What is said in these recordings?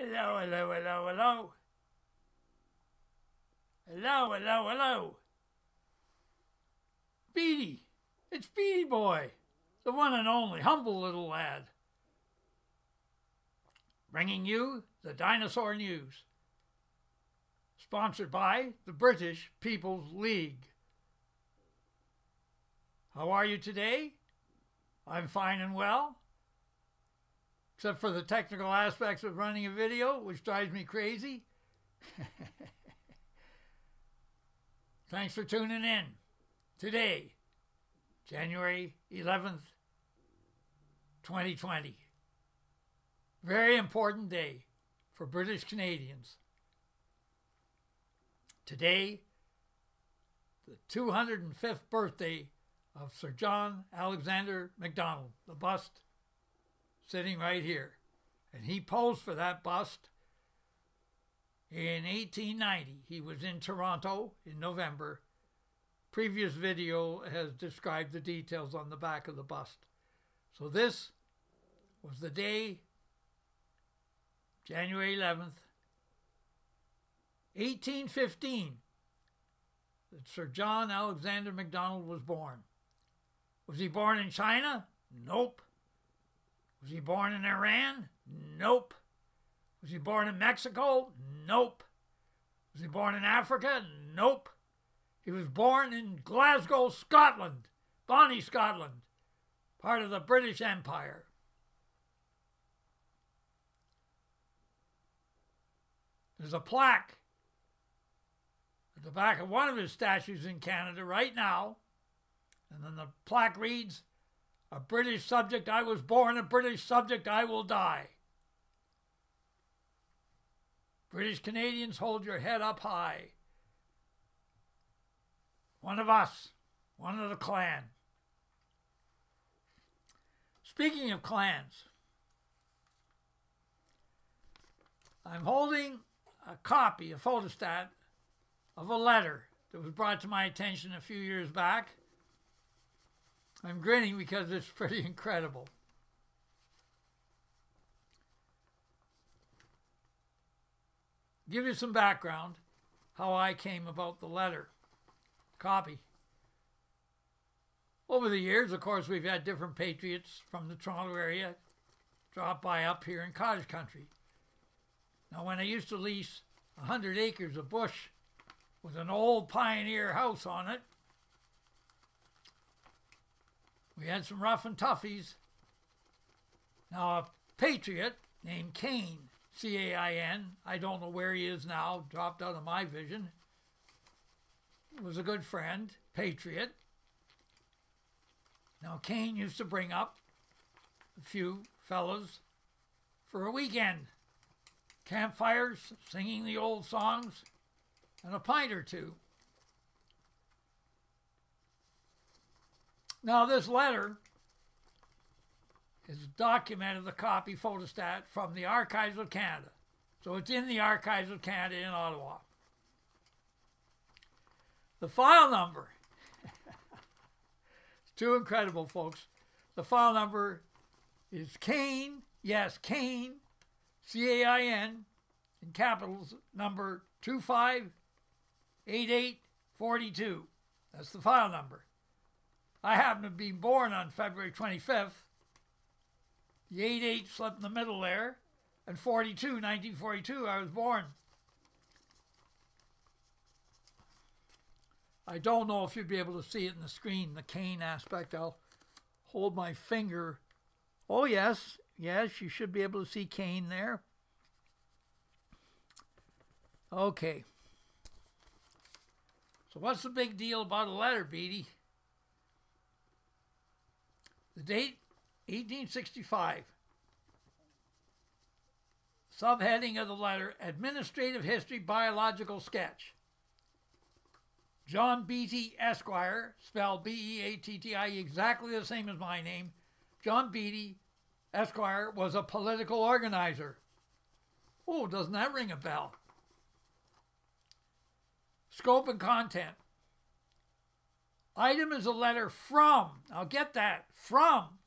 Hello, hello, hello, hello. Hello, hello, hello. Beattie. It's Beattie Boy, the one and only, humble little lad. Bringing you the Dinosaur News. Sponsored by the British People's League. How are you today? I'm fine and well. Except for the technical aspects of running a video, which drives me crazy. Thanks for tuning in. Today, January 11th, 2020. Very important day for British Canadians. Today, the 205th birthday of Sir John Alexander Macdonald, the bust sitting right here. And he posed for that bust in 1890. He was in Toronto in November. Previous video has described the details on the back of the bust. So this was the day, January 11th, 1815, that Sir John Alexander Macdonald was born. Was he born in China? Nope. Was he born in Iran? Nope. Was he born in Mexico? Nope. Was he born in Africa? Nope. He was born in Glasgow, Scotland, Bonnie, Scotland, part of the British Empire. There's a plaque at the back of one of his statues in Canada right now, and then the plaque reads, "A British subject I was born, a British subject I will die." British Canadians, hold your head up high. One of us, one of the clan. Speaking of clans, I'm holding a copy, a photostat, of a letter that was brought to my attention a few years back. I'm grinning because it's pretty incredible. Give you some background, how I came about the letter. Copy. Over the years, of course, we've had different patriots from the Toronto area drop by up here in cottage country. Now, when I used to lease 100 acres of bush with an old pioneer house on it, we had some rough and toughies. Now, a patriot named Cain, C-A-I-N, I don't know where he is now, dropped out of my vision, was a good friend, patriot. Now, Cain used to bring up a few fellows for a weekend. Campfires, singing the old songs, and a pint or two. Now, this letter is documented, the copy photostat, from the Archives of Canada. So it's in the Archives of Canada in Ottawa. The file number, it's too incredible, folks. The file number is Cain, yes, Cain, C-A-I-N, in capitals, number 258842. That's the file number. I happen to be born on February 25th. The 88 slipped in the middle there, and 1942, I was born. I don't know if you'd be able to see it in the screen, the Cain aspect. I'll hold my finger. Oh, yes, yes, you should be able to see Cain there. Okay. So what's the big deal about a letter, Beattie? The date, 1865. Subheading of the letter, Administrative History Biological Sketch. John Beattie, Esquire, spelled B-E-A-T-T-I-E, exactly the same as my name. John Beattie, Esquire, was a political organizer. Oh, doesn't that ring a bell? Scope and content. Item is a letter from, now get that, from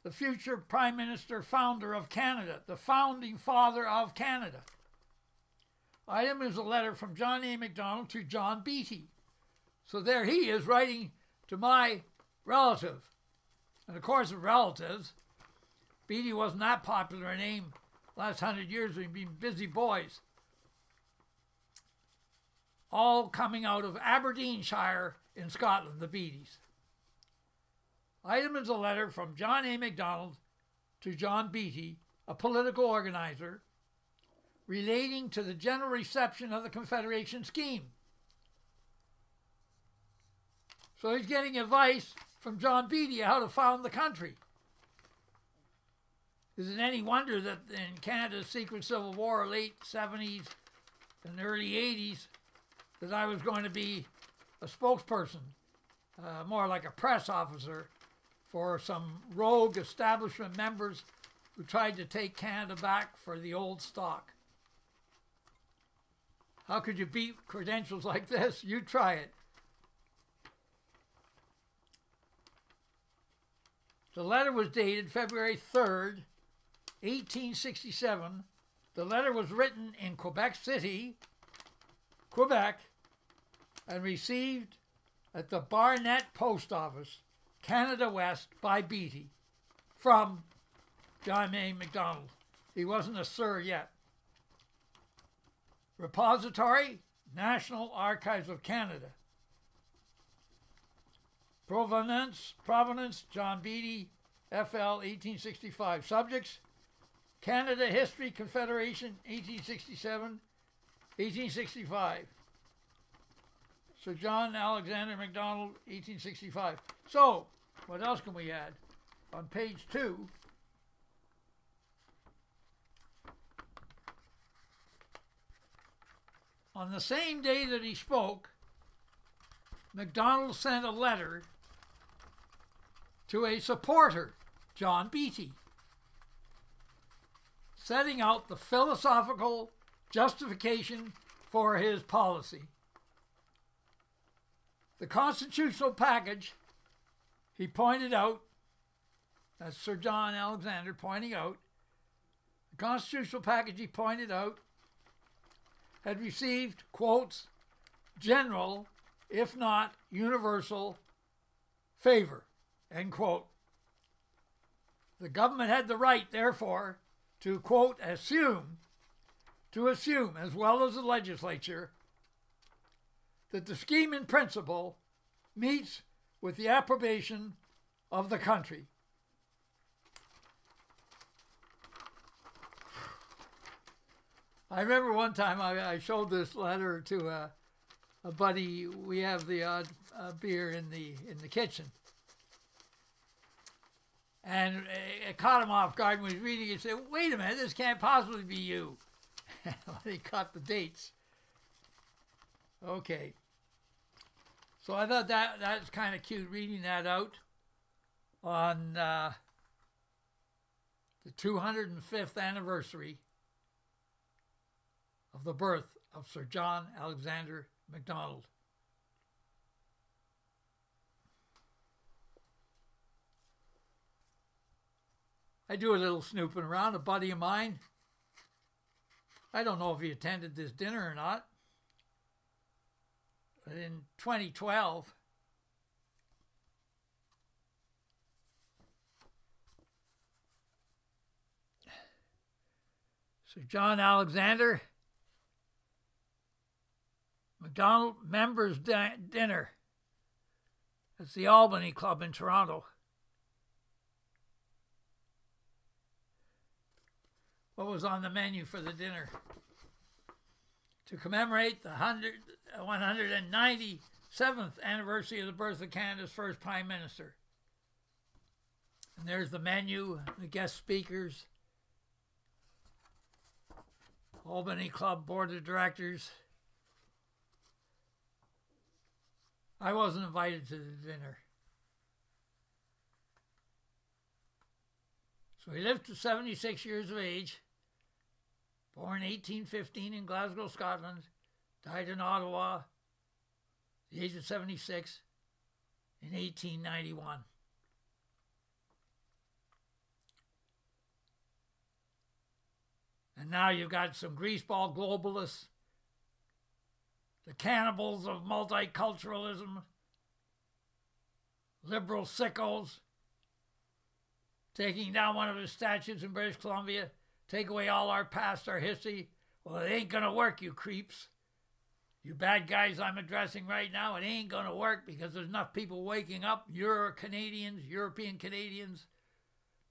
the future Prime Minister founder of Canada, the founding father of Canada. Item is a letter from John A. Macdonald to John Beattie. So there he is writing to my relative. And of course, of relatives, Beattie wasn't that popular a name. Last 100 years we've been busy boys. All coming out of Aberdeenshire in Scotland, the Beatties. Item is a letter from John A. Macdonald to John Beattie, a political organizer, relating to the general reception of the Confederation scheme. So he's getting advice from John Beattie how to found the country. Is it any wonder that in Canada's secret civil war, late 70s and early 80s, that I was going to be a spokesperson, more like a press officer, for some rogue establishment members who tried to take Canada back for the old stock. How could you beat credentials like this? You try it. The letter was dated February 3rd, 1867. The letter was written in Quebec City, Quebec, and received at the Barnett Post Office, Canada West, by Beattie, from John A. Macdonald. He wasn't a sir yet. Repository, National Archives of Canada. Provenance, John Beattie, FL, 1865. Subjects, Canada History, Confederation, 1867, 1865. Sir John Alexander Macdonald, 1865. So, what else can we add? On page 2, on the same day that he spoke, Macdonald sent a letter to a supporter, John Beattie, setting out the philosophical justification for his policy. The constitutional package, he pointed out, that's Sir John Alexander pointing out, the constitutional package he pointed out had received, quotes, general, if not universal, favor, end quote. The government had the right, therefore, to, quote, assume, as well as the legislature, that the scheme in principle meets with the approbation of the country. I remember one time I showed this letter to a buddy. We have the odd beer in the kitchen, and it caught him off guard when he was reading it. He said, "Wait a minute, this can't possibly be you." He caught the dates. Okay, so I thought that's kind of cute, reading that out on the 205th anniversary of the birth of Sir John Alexander Macdonald. I do a little snooping around. A buddy of mine, I don't know if he attended this dinner or not, but in 2012, Sir John Alexander Macdonald Members Dinner. It's the Albany Club in Toronto. What was on the menu for the dinner? To commemorate the 197th anniversary of the birth of Canada's first Prime Minister. And there's the menu, the guest speakers, Albany Club Board of Directors. I wasn't invited to the dinner. So he lived to 76 years of age, born 1815 in Glasgow, Scotland, died in Ottawa, the age of 76, in 1891. And now you've got some greaseball globalists, the cannibals of multiculturalism, liberal sickos, taking down one of his statues in British Columbia, take away all our past, our history. Well, it ain't going to work, you creeps. You bad guys I'm addressing right now, it ain't going to work because there's enough people waking up. You're Canadians, European Canadians,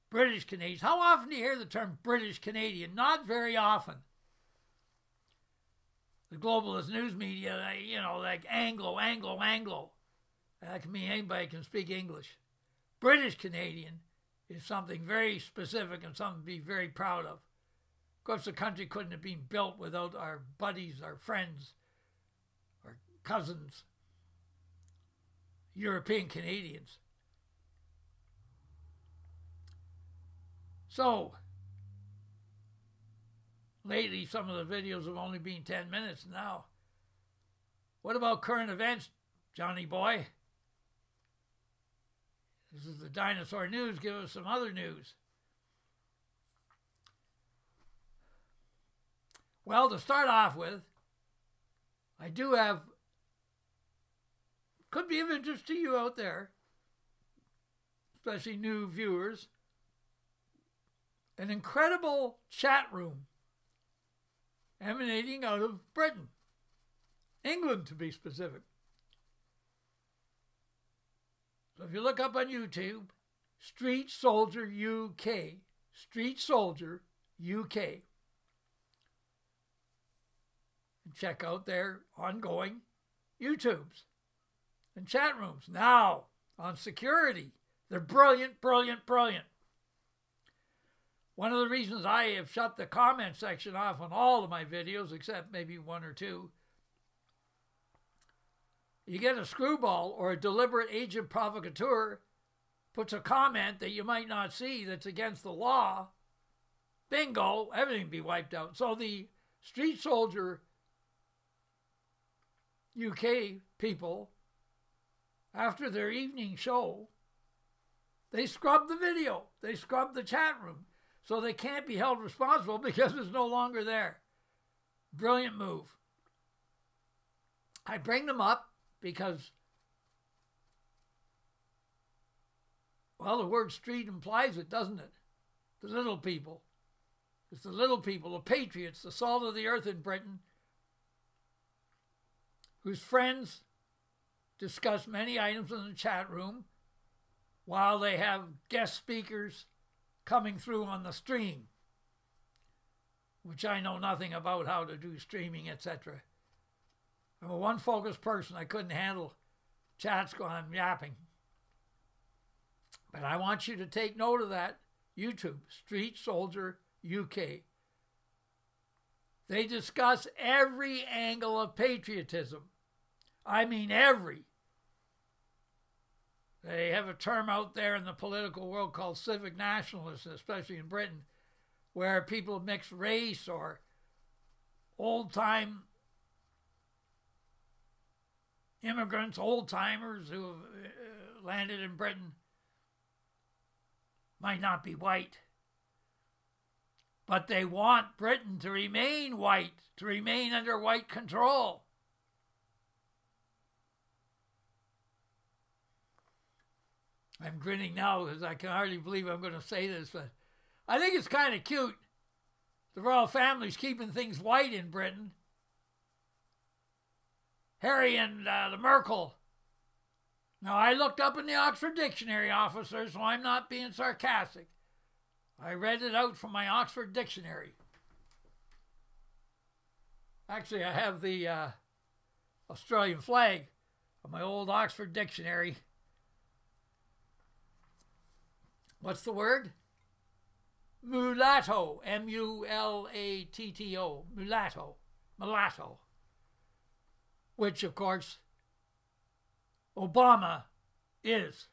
British Canadians. How often do you hear the term British Canadian? Not very often. The globalist news media, you know, like Anglo. That can mean anybody can speak English. British Canadian is something very specific and something to be very proud of. Of course, the country couldn't have been built without our buddies, our friends, our cousins, European Canadians. So, lately some of the videos have only been 10 minutes now. What about current events, Johnny boy? This is the Dinosaur News. Give us some other news. Well, to start off with, I do have, could be of interest to you out there, especially new viewers, an incredible chat room emanating out of Britain, England to be specific. So if you look up on YouTube, Street Soldier UK, Street Soldier UK, and check out their ongoing YouTubes and chat rooms. Now, on security, they're brilliant, brilliant, brilliant. One of the reasons I have shut the comment section off on all of my videos, except maybe one or two, you get a screwball or a deliberate agent provocateur puts a comment that you might not see that's against the law, bingo, everything be wiped out. So the Street Soldier UK people, after their evening show, they scrubbed the video. They scrubbed the chat room. So they can't be held responsible because it's no longer there. Brilliant move. I bring them up because, well, the word street implies it, doesn't it? The little people. It's the little people, the patriots, the salt of the earth in Britain, whose friends discuss many items in the chat room while they have guest speakers coming through on the stream, which I know nothing about how to do streaming, etc. I'm a one-focused person. I couldn't handle chats going yapping. But I want you to take note of that. YouTube, Street Soldier UK. They discuss every angle of patriotism. I mean every. They have a term out there in the political world called civic nationalists, especially in Britain, where people mix race or old-time immigrants, old-timers who have landed in Britain, might not be white. But they want Britain to remain white, to remain under white control. I'm grinning now because I can hardly believe I'm going to say this, but I think it's kind of cute. The royal family's keeping things white in Britain. Harry and the Merkel. Now, I looked up in the Oxford Dictionary, officer, so I'm not being sarcastic. I read it out from my Oxford Dictionary. Actually, I have the Australian flag on my old Oxford Dictionary. What's the word? Mulatto. M-U-L-A-T-T-O. Mulatto. Mulatto. Which, of course, Obama is.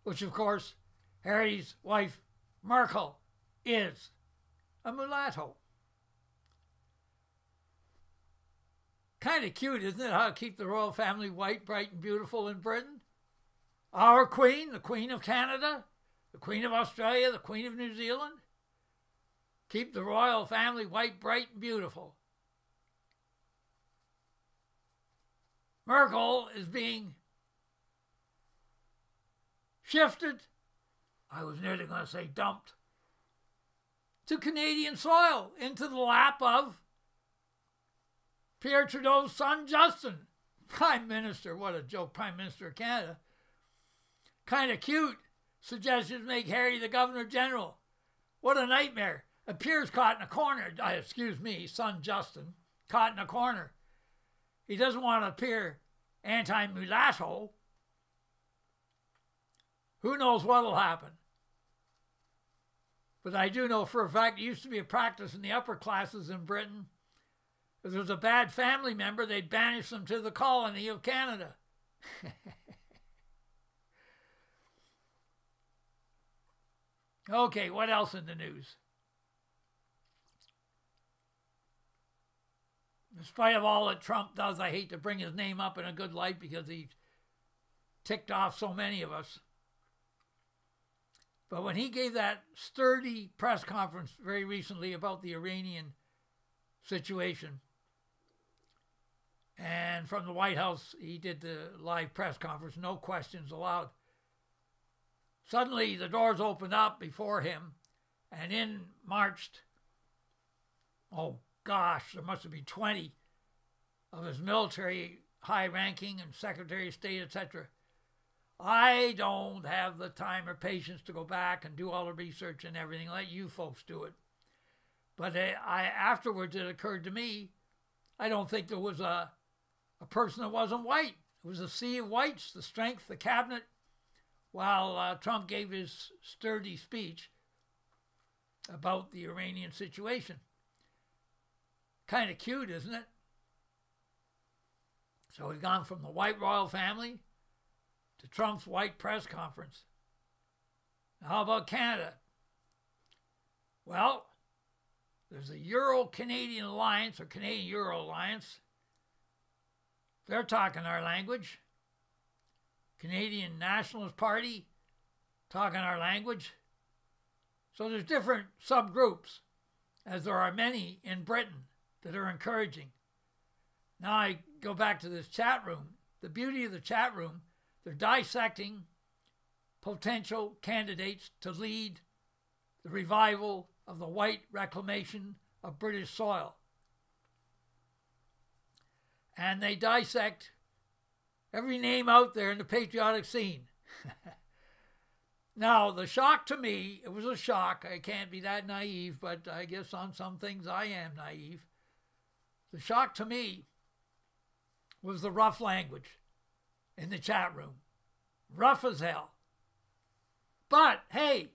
Which, of course, Harry's wife, Merkel, is a mulatto. Kind of cute, isn't it, how to keep the royal family white, bright, and beautiful in Britain? Our Queen, the Queen of Canada, the Queen of Australia, the Queen of New Zealand, Keep the royal family white, bright, and beautiful. Merkel is being shifted, I was nearly going to say dumped, to Canadian soil, into the lap of Pierre Trudeau's son, Justin. Prime Minister, what a joke, Prime Minister of Canada. Kind of cute. Suggested to make Harry the Governor General. What a nightmare. Pierre's caught in a corner. Excuse me, son Justin, caught in a corner. He doesn't want to appear anti-mulatto. Who knows what will happen? But I do know for a fact it used to be a practice in the upper classes in Britain. If there was a bad family member, they'd banish them to the colony of Canada. Okay, what else in the news? In spite of all that Trump does, I hate to bring his name up in a good light because he's ticked off so many of us. But when he gave that sturdy press conference very recently about the Iranian situation, and from the White House, he did the live press conference, no questions allowed. Suddenly, the doors opened up before him, and in marched, oh gosh, there must have been 20 of his military high-ranking and Secretary of State, etc. I don't have the time or patience to go back and do all the research and everything. Let you folks do it. But afterwards, it occurred to me, I don't think there was a person that wasn't white. It was a sea of whites, the strength, the cabinet, while Trump gave his sturdy speech about the Iranian situation. Kind of cute, isn't it? So we've gone from the white royal family to Trump's white press conference. Now, how about Canada? Well, there's a Euro-Canadian Alliance, or Canadian-Euro Alliance. They're talking our language. Canadian Nationalist Party, talking our language. So there's different subgroups, as there are many in Britain, that are encouraging. Now I go back to this chat room. The beauty of the chat room, they're dissecting potential candidates to lead the revival of the white reclamation of British soil. And they dissect every name out there in the patriotic scene. Now, the shock to me, it was a shock. I can't be that naive, but I guess on some things I am naive. The shock to me was the rough language in the chat room. Rough as hell. But, hey,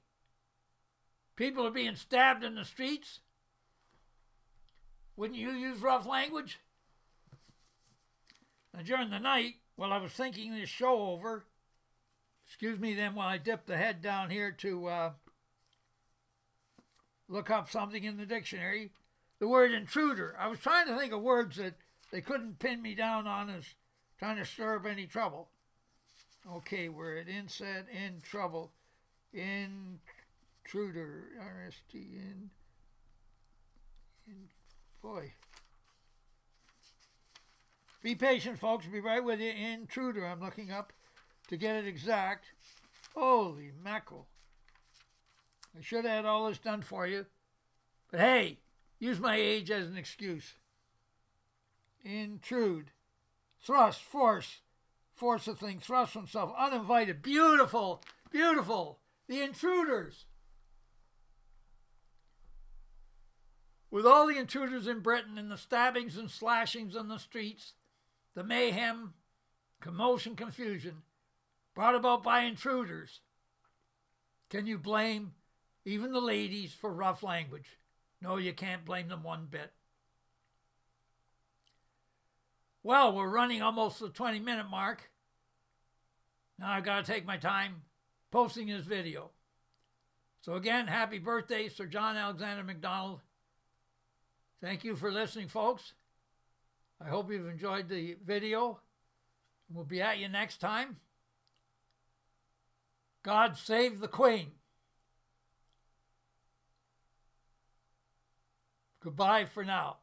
people are being stabbed in the streets. Wouldn't you use rough language? Now, during the night, while I was thinking this show over, excuse me then while I dip the head down here to look up something in the dictionary, the word intruder. I was trying to think of words that they couldn't pin me down on as trying to stir up any trouble. Okay, word, inset, in trouble, intruder, R-S-T, boy. Be patient, folks. Be right with you. Intruder, I'm looking up to get it exact. Holy mackerel. I should have had all this done for you. But hey, use my age as an excuse. Intrude. Thrust, force a thing, thrust himself, uninvited. Beautiful, beautiful. The intruders. With all the intruders in Britain and the stabbings and slashings on the streets, the mayhem, commotion, confusion brought about by intruders, can you blame even the ladies for rough language? No, you can't blame them one bit. Well, we're running almost the 20-minute mark. Now I've got to take my time posting this video. So again, happy birthday, Sir John Alexander Macdonald. Thank you for listening, folks. I hope you've enjoyed the video. We'll be at you next time. God save the Queen. Goodbye for now.